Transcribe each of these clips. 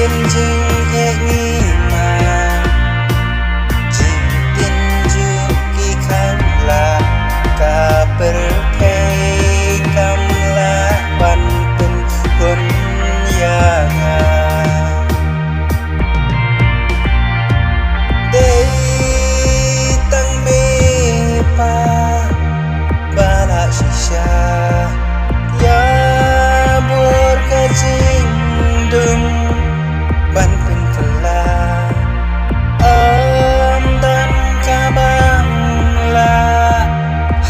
tiên dinh e nghi mà jing tiên ju ki khang la ka perpei kam la ban pun kun ya nga dei tang me pa bala shisha ya bor ka jing dung ban pun kala dan kabang la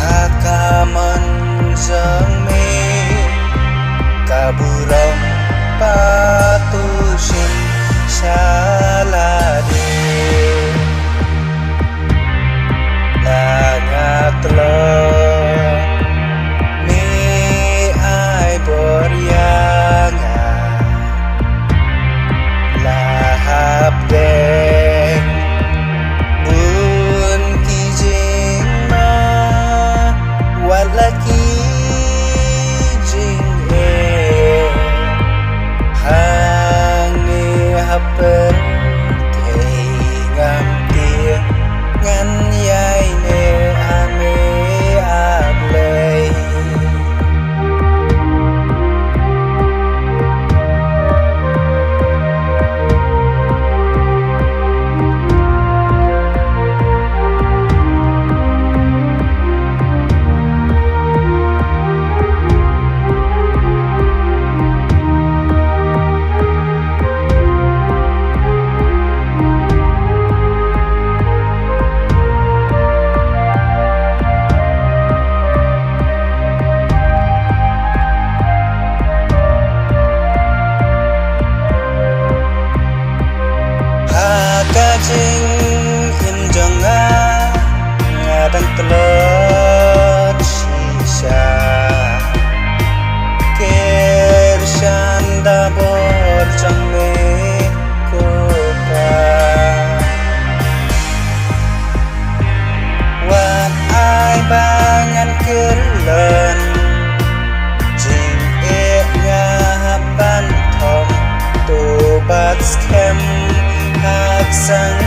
hakaman jang me kaburong patusin salade nangak lo me ai boryanga lahap deng bun kijing ma walaki jing hangi hapen thei ngam tia ngan yai ne ame ablei kajing injonga ngadang telot sisa kershanda bor jangne kopa wat ai bangan kerlen jing nya ban thom tobat scam sang